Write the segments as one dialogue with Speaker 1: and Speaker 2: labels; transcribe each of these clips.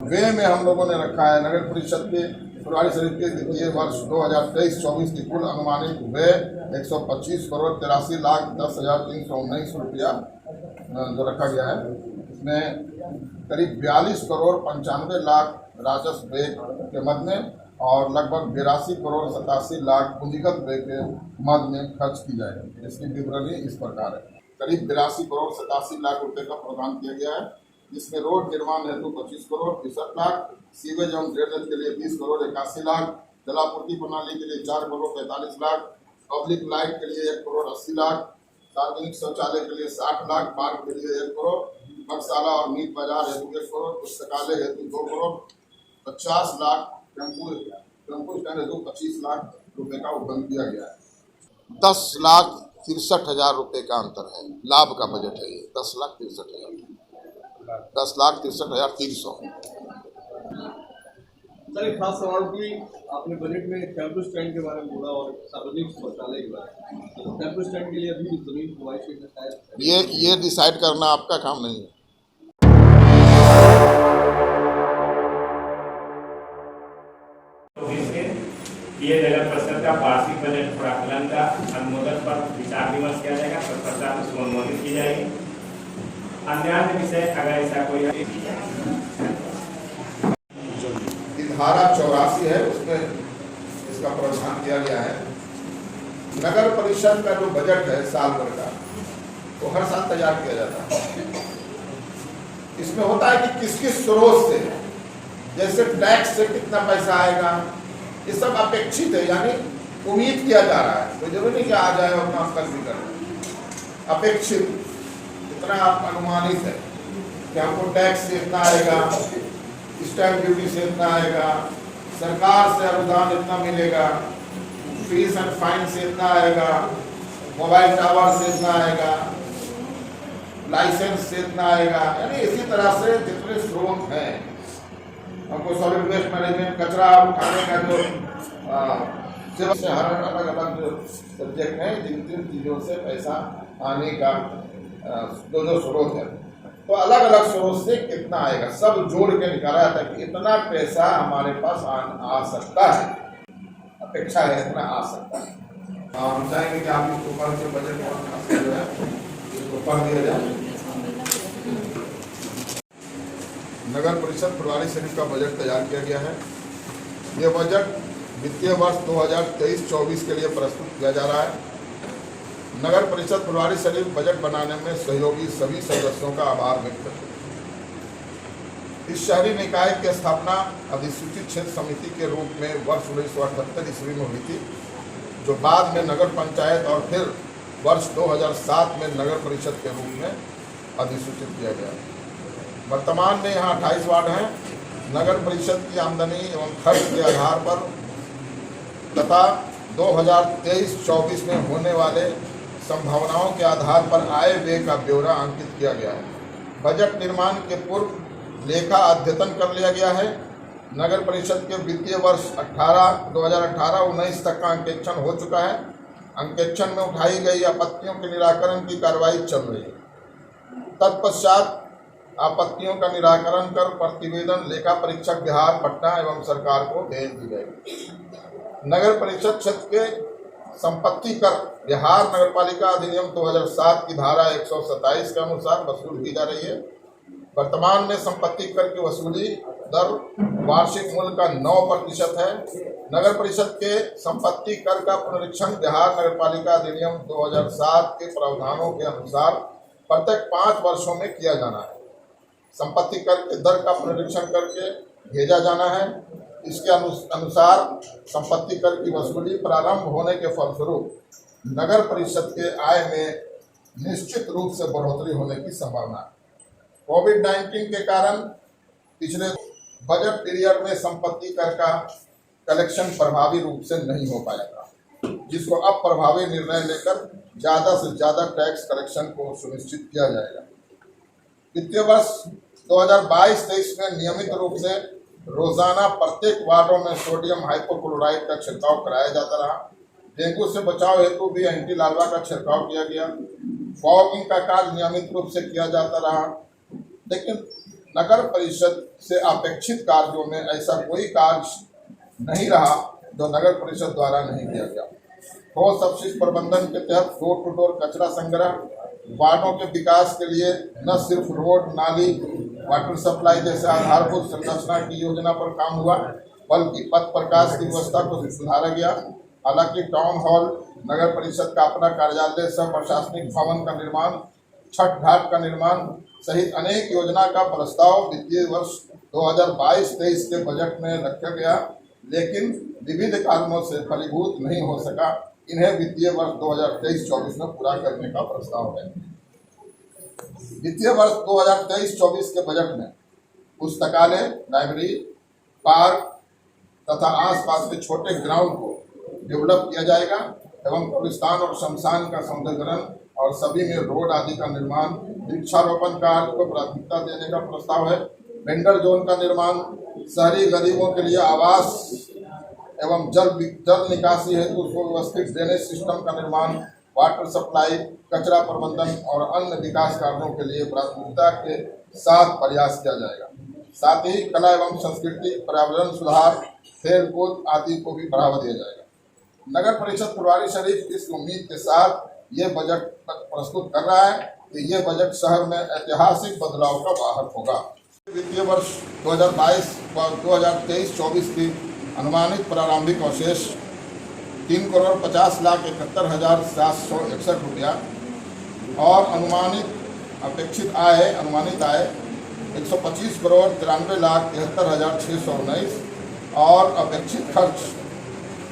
Speaker 1: वे में हम लोगों ने रखा है नगर परिषद के फुलवारी शरीफ के वित्तीय वर्ष 2023-24 की कुल अनुमानित व्यय 125 करोड़ 83,10,319 रुपया जो रखा गया है। इसमें करीब 42 करोड़ 95 लाख राजस्व व्यय के मद में और लगभग 82 करोड़ 87 लाख पूंजीगत व्यय के मद में खर्च की जाएगी। इसकी विवरणी इस प्रकार है। करीब 82 करोड़ 87 लाख रुपए का प्रावधान किया गया है, जिसमें रोड निर्माण हेतु 25 करोड़ 63 लाख, सीवेज एवं ड्रेनेज के लिए 20 करोड़ 81 लाख, जलापूर्ति प्रणाली के लिए 4 करोड़ 45 लाख, पब्लिक लाइट के लिए 1 करोड़ 80 लाख, सार्वजनिक शौचालय के लिए 60 लाख, पार्क के लिए 1 करोड़, मत्स्यशाला और मीट बाजार हेतु 1 करोड़, पुस्तकालय हेतु 2 करोड़ 50 लाख, टेम्पो स्टैंड हेतु 25 लाख रुपए का उपबंध किया गया है। 10,63,000 रुपए का अंतर है। लाभ का बजट है ये 10,63,000, 10,63,300।
Speaker 2: सर एक खास सवाल की आपने बजट में टेम्पो स्टैंड के बारे में बोला और सार्वजनिक शौचालय के बारे में, तो टेम्पो स्टैंड के लिए अभी जमीन प्रोवाइड करना है,
Speaker 1: ये डिसाइड करना आपका काम नहीं है।
Speaker 3: ये नगर परिषद का वार्षिक बजट प्राकलन का अनुमोदन पर विचार विमर्श किया जाएगा, तत्पश्चात उसको अनुमोदित की जाएगी। अन्य विषय अगर ऐसा कोई
Speaker 1: धारा 84 है, उसमें इसका प्रावधान किया गया है। नगर परिषद का जो बजट है साल भर का, वो हर साल तैयार किया जाता है। इसमें होता है कि किस किस स्रोत से, जैसे टैक्स से कितना पैसा आएगा, ये सब अपेक्षित है, यानी उम्मीद किया जा रहा है। तो जरूरी नहीं कि आ जाए अपना खर्च भी करें, अपेक्षित इतना आप अनुमानित है कि हमको टैक्स से इतना आएगा, स्टैंप ड्यूटी से इतना आएगा, सरकार से अनुदान इतना मिलेगा, फीस एंड फाइन से इतना आएगा, मोबाइल टावर से इतना आएगा, लाइसेंस से इतना आएगा, यानी इसी तरह से जितने स्रोत हैं, हमको सॉलिड वेस्ट मैनेजमेंट कचरा उठाने का जो से हर अलग अलग जो सब्जेक्ट है, जिन जिन चीज़ों से पैसा आने का जो स्रोत है, तो अलग अलग स्रोत से कितना आएगा सब जोड़ के निकाला जाता है कि इतना पैसा हमारे पास आ सकता है, अपेक्षा है इतना आ सकता है। हम चाहेंगे कि आप इसको पढ़ के बजट जो है इसको पढ़ दिया जाए। नगर परिषद फुलवारी शरीफ का बजट तैयार किया गया है। ये बजट वित्तीय वर्ष 2023-24 के लिए प्रस्तुत किया जा रहा है। नगर परिषद फुलवारी शरीफ बजट बनाने में सहयोगी सभी सदस्यों का आभार व्यक्त करते हैं। इस शहरी निकाय की स्थापना अधिसूचित क्षेत्र समिति के रूप में वर्ष 1978 ईस्वी में हुई थी, जो बाद में नगर पंचायत और फिर वर्ष 2007 में नगर परिषद के रूप में अधिसूचित किया गया। वर्तमान में यहाँ 28 वार्ड हैं। नगर परिषद की आमदनी एवं खर्च के आधार पर तथा 2023-24 में होने वाले संभावनाओं के आधार पर आय व्यय का ब्यौरा अंकित किया गया है। बजट निर्माण के पूर्व लेखा अद्यतन कर लिया गया है। नगर परिषद के वित्तीय वर्ष 2018-19 तक का अंकेक्षण हो चुका है। अंकेक्षण में उठाई गई आपत्तियों के निराकरण की कार्रवाई चल रही है। तत्पश्चात आपत्तियों का निराकरण कर प्रतिवेदन लेखा परीक्षक बिहार, पटना एवं सरकार को भेज दी गई। नगर परिषद क्षेत्र के संपत्ति कर बिहार नगरपालिका अधिनियम 2007 की धारा 127 के अनुसार वसूल की जा रही है। वर्तमान में संपत्ति कर की वसूली दर वार्षिक मूल्य का 9% है। नगर परिषद के संपत्ति कर का पुनरीक्षण बिहार नगरपालिका अधिनियम 2007 के प्रावधानों के अनुसार प्रत्येक 5 वर्षों में किया जाना है। संपत्ति कर के दर का पुनरीक्षण करके भेजा जाना है। इसके अनुसार संपत्ति कर की वसूली प्रारंभ होने के फलस्वरूप नगर परिषद के आय में निश्चित रूप से बढ़ोतरी होने की संभावना है। कोविड-19 के कारण पिछले बजट पीरियड में संपत्ति कर का कलेक्शन प्रभावी रूप से नहीं हो पाया था, जिसको अब प्रभावी निर्णय लेकर ज़्यादा से ज़्यादा टैक्स कलेक्शन को सुनिश्चित किया जाएगा। वित्तीय वर्ष 2022-23 में नियमित रूप से रोजाना प्रत्येक वार्डों में सोडियम हाइपोक्लोराइड का छिड़काव कराया जाता रहा। डेंगू से बचाव हेतु भी एंटी लार्वा का छिड़काव किया गया। फॉगिंग का कार्य नियमित रूप से किया जाता रहा। लेकिन नगर परिषद से अपेक्षित कार्यों में ऐसा कोई कार्य नहीं रहा जो नगर परिषद द्वारा नहीं किया गया। ठोस अपशिष्ट प्रबंधन के तहत डोर टू डोर कचरा संग्रह, वार्डों के विकास के लिए न सिर्फ रोड, नाली, वाटर सप्लाई जैसे आधारभूत संरचना की योजना पर काम हुआ, बल्कि पथ प्रकाश की व्यवस्था को सुधारा गया। हालांकि टाउन हॉल, नगर परिषद का अपना कार्यालय, सह प्रशासनिक भवन का निर्माण, छठ घाट का निर्माण सहित अनेक योजना का प्रस्ताव वित्तीय वर्ष 2022-23 के बजट में रखा गया, लेकिन विविध कारणों से फलीभूत नहीं हो सका। इन्हें वित्तीय वर्ष 2023-24 में पूरा करने का प्रस्ताव है। वित्तीय वर्ष 2023-24 के बजट में पुस्तकालय, लाइब्रेरी, पार्क तथा आसपास के छोटे ग्राउंड को डेवलप किया जाएगा एवं कब्रिस्तान और शमशान का सौंदर्यीकरण और सभी में रोड आदि का निर्माण, वृक्षारोपण कार्य को प्राथमिकता देने का प्रस्ताव है। वेंडर जोन का निर्माण, शहरी गरीबों के लिए आवास एवं जल निकासी हेतु सुव्यवस्थित ड्रेनेज सिस्टम का निर्माण, वाटर सप्लाई, कचरा प्रबंधन और अन्य विकास कार्यों के लिए प्राथमिकता के साथ प्रयास किया जाएगा। साथ ही कला एवं संस्कृति, पर्यावरण सुधार, खेल कूद आदि को भी बढ़ावा दिया जाएगा। नगर परिषद फुलवारीशरीफ इस उम्मीद के साथ ये बजट प्रस्तुत कर रहा है कि ये बजट शहर में ऐतिहासिक बदलाव का वाहक होगा। वित्तीय वर्ष 2022-23-24 की अनुमानित प्रारंभिक अवशेष 3,50,71,761 रुपया और अनुमानित आय 125,93,73,619 और अपेक्षित खर्च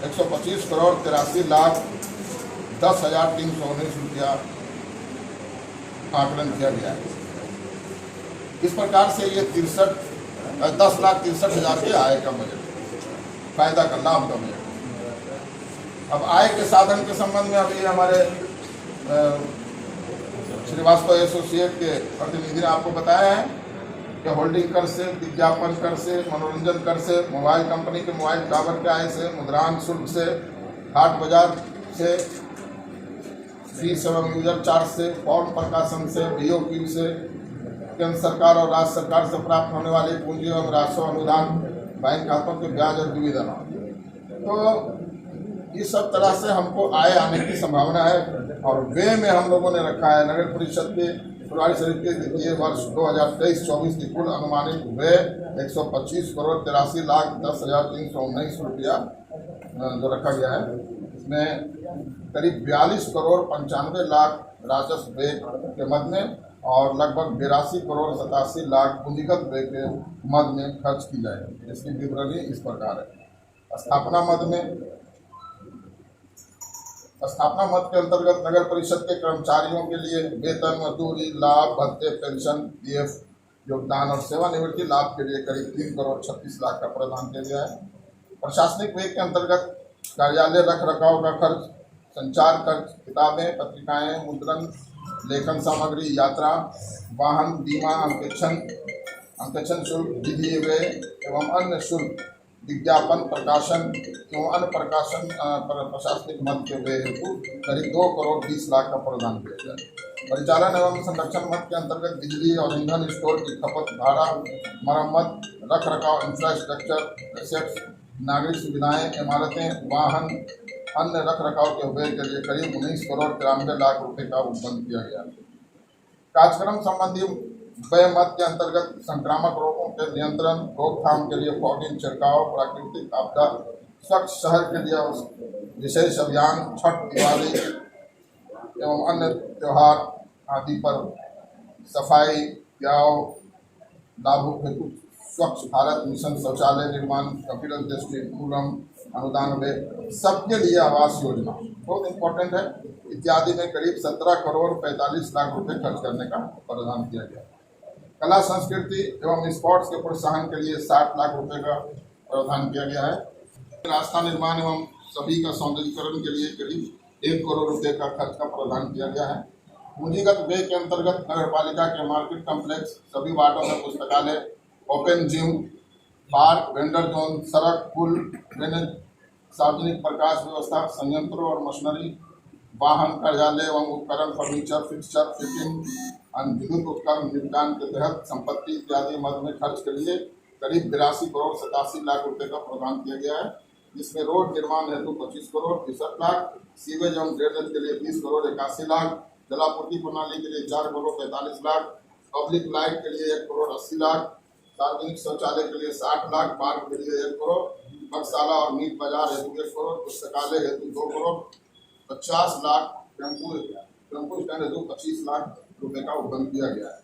Speaker 1: 125,83,10,319 रुपया आकलन किया गया है। इस प्रकार से ये 10,63,000 के आय का बजट, फायदा का लाभ का बजट। अब आय के साधन के संबंध में अभी हमारे श्रीवास्तव एसोसिएट के प्रतिनिधि ने आपको बताया है कि होल्डिंग कर से, विज्ञापन कर से, मनोरंजन कर से, मोबाइल कंपनी के मोबाइल टावर के आय से, मुद्रांक शुल्क से, हाट बाजार से, फीस एवं यूजर चार्ज से, फॉर्म प्रकाशन से, BOQ से, केंद्र सरकार और राज्य सरकार से प्राप्त होने वाले पूंजी एवं राजस्व अनुदान, बैंक खातों के ब्याज और डिविडेंड। तो इस सब तरह से हमको आय आने की संभावना है और वे में हम लोगों ने रखा है नगर परिषद के फुलवारीशरीफ के वित्तीय वर्ष 2023-24 की कुल अनुमानित व्यय 125,83,10,319 रुपया जो रखा गया है। इसमें करीब 42,95,00,000 राजस्व व्यय के मद में और लगभग 82,87,00,000 पूंजीगत व्यय के मद में खर्च की जाएगी। इसकी विवरणी इस प्रकार है। स्थापना मद के अंतर्गत नगर परिषद के कर्मचारियों के लिए वेतन, मजदूरी, लाभ, भत्ते, पेंशन, PF, योगदान और सेवानिवृत्ति लाभ के लिए करीब 3,36,00,000 का प्रावधान किया गया है। प्रशासनिक व्यय के अंतर्गत कार्यालय रख रखाव का खर्च, संचार खर्च, किताबें, पत्रिकाएं, मुद्रण, लेखन सामग्री, यात्रा, वाहन, बीमा, अंकेक्षण शुल्क, विधि व्यय एवं अन्य शुल्क, विज्ञापन, प्रकाशन एवं अन्य प्रशासनिक मद के व्यय हेतु करीब 2,20,00,000 का प्रावधान किया जाए। परिचालन एवं संरक्षण मद के अंतर्गत बिजली और ईंधन स्टोर की खपत, भाड़ा, मरम्मत, रख रखाव, इंफ्रास्ट्रक्चर, एसेट्स, नागरिक सुविधाएं, इमारतें, वाहन, अन्य रख रखाव के व्यय के लिए करीब 19,93,00,000 रुपये का उपबंध किया गया। कार्यक्रम संबंधी व्यय मद के अंतर्गत संक्रामक रोगों के नियंत्रण, रोकथाम के लिए फॉगिंग, छिड़काव, प्राकृतिक आपदा, स्वच्छ शहर के लिए विशेष अभियान, छठ, दिवाली एवं अन्य त्योहार आदि पर सफाई, प्याव, लाभों हेतु स्वच्छ भारत मिशन, शौचालय निर्माण, कैपिटल दृष्टि पूर्वम अनुदान व्यय, सबके लिए आवास योजना बहुत इम्पोर्टेंट है इत्यादि में करीब 17,45,00,000 रुपये खर्च करने का प्रावधान किया गया। कला, संस्कृति एवं स्पोर्ट्स के प्रोत्साहन के लिए 60,00,000 रुपये का प्रावधान किया गया है। रास्ता निर्माण एवं सभी का सौंदर्यीकरण के लिए करीब 1 करोड़ रुपये का खर्च का प्रावधान किया गया है। पूंजीगत व्यय के अंतर्गत नगरपालिका के मार्केट कम्प्लेक्स, सभी वार्डों में पुस्तकालय, open gym, park, vendor zone, सड़क, पुल, ड्रेनेज, सार्वजनिक प्रकाश व्यवस्था, संयंत्रों और मशीनरी, वाहन कार्यालय एवं उपकरण फर्नीचर फिक्सचर फिटिंग अन्य विद्युत उपकरण निर्माण के तहत संपत्ति इत्यादि मद में खर्च के लिए करीब 82 करोड़ 87 लाख रुपए का प्रावधान किया गया है, जिसमें रोड निर्माण हेतु 25 करोड़ 63 लाख, सीवेज एवं ड्रेनेज के लिए 20 करोड़ 81 लाख, जलापूर्ति प्रणाली के लिए 4 करोड़ 45 लाख, पब्लिक लाइट के लिए 1 करोड़ 80 लाख, सार्वजनिक शौचालय के लिए 60 लाख, पार्क के लिए 1 करोड़, पाठशाला और मीट बाजार हेतु 1 करोड़, पुस्तकालय हेतु 2 करोड़ 50 लाख, टेम्पो स्टैंड हेतु 25 लाख रुपए का उपबंध किया गया है।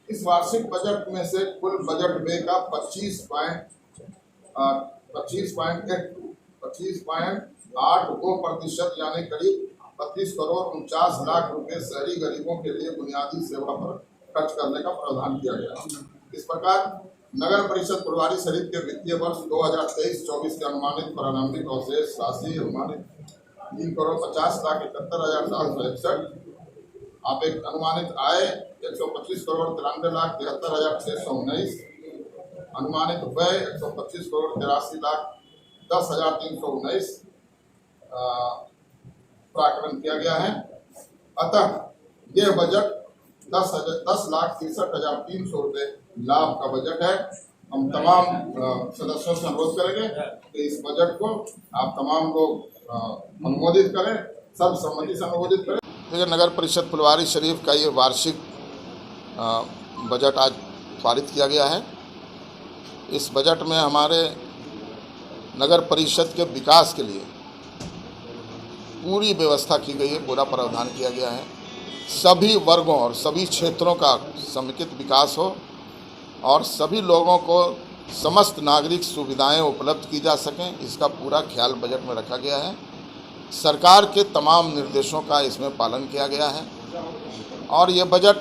Speaker 1: इस वार्षिक बजट में से कुल बजट व्यय का 25.82% यानी करीब 32 करोड़ 49 लाख रुपए शहरी गरीबों के लिए बुनियादी सेवा पर खर्च करने का प्रावधान किया गया। इस प्रकार नगर परिषद फुलवारी शरीफ के वित्तीय वर्ष 2023-24 के अनुमानित प्रारंभिक अवशेष राशि अनुमानित 3 करोड़ 50 लाख 71,761। आप एक अनुमानित आय 125 करोड़ 93 लाख 73,619, अनुमानित व्यय 125 करोड़ 83 लाख 10,319 प्राकलन किया गया है। अतः यह बजट 10,63,300 रुपये लाभ का बजट है। हम तमाम सदस्यों से अनुरोध करेंगे कि इस बजट को आप तमाम लोग अनुमोदित करें, सर्वसम्मति से अनुमोदित करें। देखिए, नगर परिषद फुलवारी शरीफ का ये वार्षिक बजट आज पारित किया गया है। इस बजट में हमारे नगर परिषद के विकास के लिए पूरी व्यवस्था की गई है, पूरा प्रावधान किया गया है। सभी वर्गों और सभी क्षेत्रों का समेकित विकास हो और सभी लोगों को समस्त नागरिक सुविधाएं उपलब्ध की जा सकें, इसका पूरा ख्याल बजट में रखा गया है। सरकार के तमाम निर्देशों का इसमें पालन किया गया है और ये बजट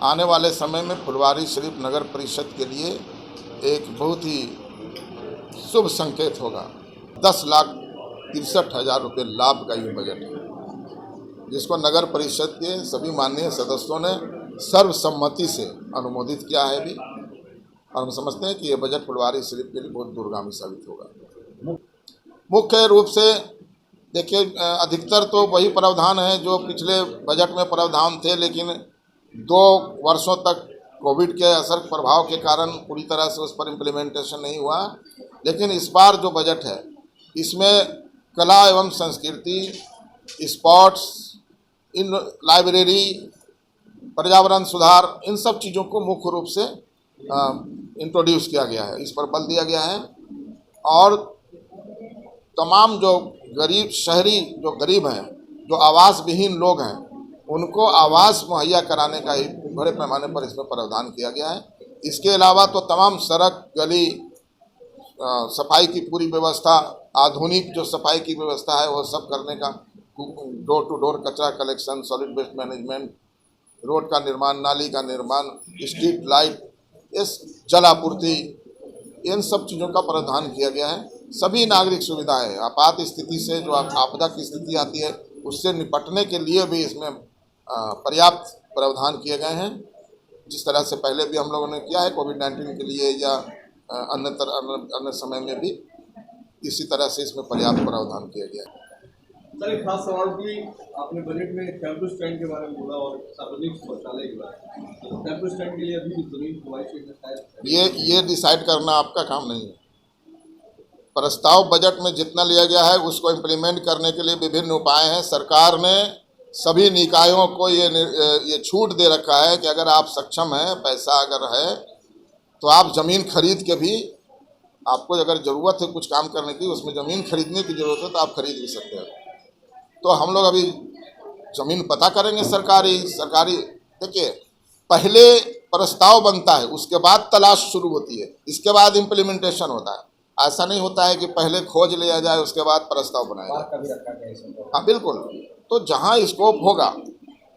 Speaker 1: आने वाले समय में फुलवारी शरीफ नगर परिषद के लिए एक बहुत ही शुभ संकेत होगा। 10,63,000 रुपये लाभ का ये बजट है, जिसको नगर परिषद के सभी माननीय सदस्यों ने सर्वसम्मति से अनुमोदित किया है भी, और हम समझते हैं कि ये बजट फुलवारी शरीफ के लिए बहुत दूरगामी साबित होगा। मुख्य रूप से देखिए, अधिकतर तो वही प्रावधान है जो पिछले बजट में प्रावधान थे, लेकिन 2 वर्षों तक कोविड के असर प्रभाव के कारण पूरी तरह से उस पर इम्प्लीमेंटेशन नहीं हुआ। लेकिन इस बार जो बजट है इसमें कला एवं संस्कृति, स्पोर्ट्स, इन लाइब्रेरी, पर्यावरण सुधार, इन सब चीज़ों को मुख्य रूप से इंट्रोड्यूस किया गया है, इस पर बल दिया गया है। और तमाम जो गरीब शहरी जो गरीब हैं, जो आवास विहीन लोग हैं, उनको आवास मुहैया कराने का ही बड़े पैमाने पर इसमें प्रावधान किया गया है। इसके अलावा तो तमाम सड़क, गली, सफाई की पूरी व्यवस्था, आधुनिक जो सफाई की व्यवस्था है वो सब करने का, डोर टू डोर कचरा collection, solid waste management, road का निर्माण, नाली का निर्माण, स्ट्रीट लाइट, इस जल आपूर्ति, इन सब चीज़ों का प्रावधान किया गया है। सभी नागरिक सुविधाएं, आपात स्थिति से जो आपदा की स्थिति आती है उससे निपटने के लिए भी इसमें पर्याप्त प्रावधान किए गए हैं। जिस तरह से पहले भी हम लोगों ने किया है कोविड-19 के लिए या अन्य समय में भी, इसी तरह से इसमें पर्याप्त प्रावधान किया गया है।
Speaker 2: सर, एक खास सवाल कि आपने बजट में टेम्पो स्टैंड के बारे में बोला और सार्वजनिक शौचालय के बारे में, तो टेम्पो स्टैंड के लिए अभी भी जमीन फुलवारी
Speaker 1: ये डिसाइड करना आपका काम नहीं है। प्रस्ताव बजट में जितना लिया गया है उसको इम्प्लीमेंट करने के लिए विभिन्न उपाय हैं। सरकार ने सभी निकायों को ये छूट दे रखा है कि अगर आप सक्षम हैं, पैसा अगर है, तो आप ज़मीन खरीद के भी, आपको अगर ज़रूरत है कुछ काम करने की, उसमें ज़मीन खरीदने की ज़रूरत है तो आप खरीद भी सकते हैं। तो हम लोग अभी ज़मीन पता करेंगे सरकारी। देखिए, पहले प्रस्ताव बनता है, उसके बाद तलाश शुरू होती है, इसके बाद इम्प्लीमेंटेशन होता है। ऐसा नहीं होता है कि पहले खोज लिया जाए उसके बाद प्रस्ताव बनाया जाए। हाँ, बिल्कुल। तो जहाँ स्कोप होगा,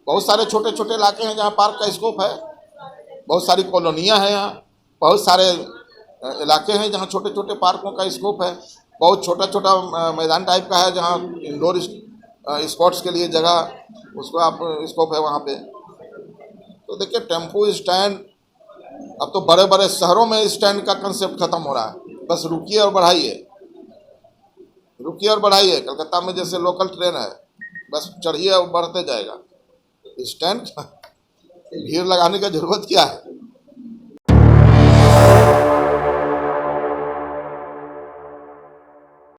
Speaker 1: बहुत सारे छोटे छोटे इलाके हैं जहाँ पार्क का स्कोप है, बहुत सारी कॉलोनियाँ हैं, यहाँ बहुत सारे इलाके हैं जहाँ छोटे छोटे पार्कों का स्कोप है, बहुत छोटा छोटा मैदान टाइप का है जहाँ इंडोर स्पोर्ट्स के लिए जगह, उसको आप स्कोप है वहाँ पे। तो देखिए, टेम्पो स्टैंड, अब तो बड़े बड़े शहरों में स्टैंड का कंसेप्ट खत्म हो रहा है, बस रुकिए और बढ़ाइए, रुकिए और बढ़ाइए। कलकत्ता में जैसे लोकल ट्रेन है, बस चढ़िए और बढ़ते जाएगा। स्टैंड भीड़ लगाने का जरूरत क्या है?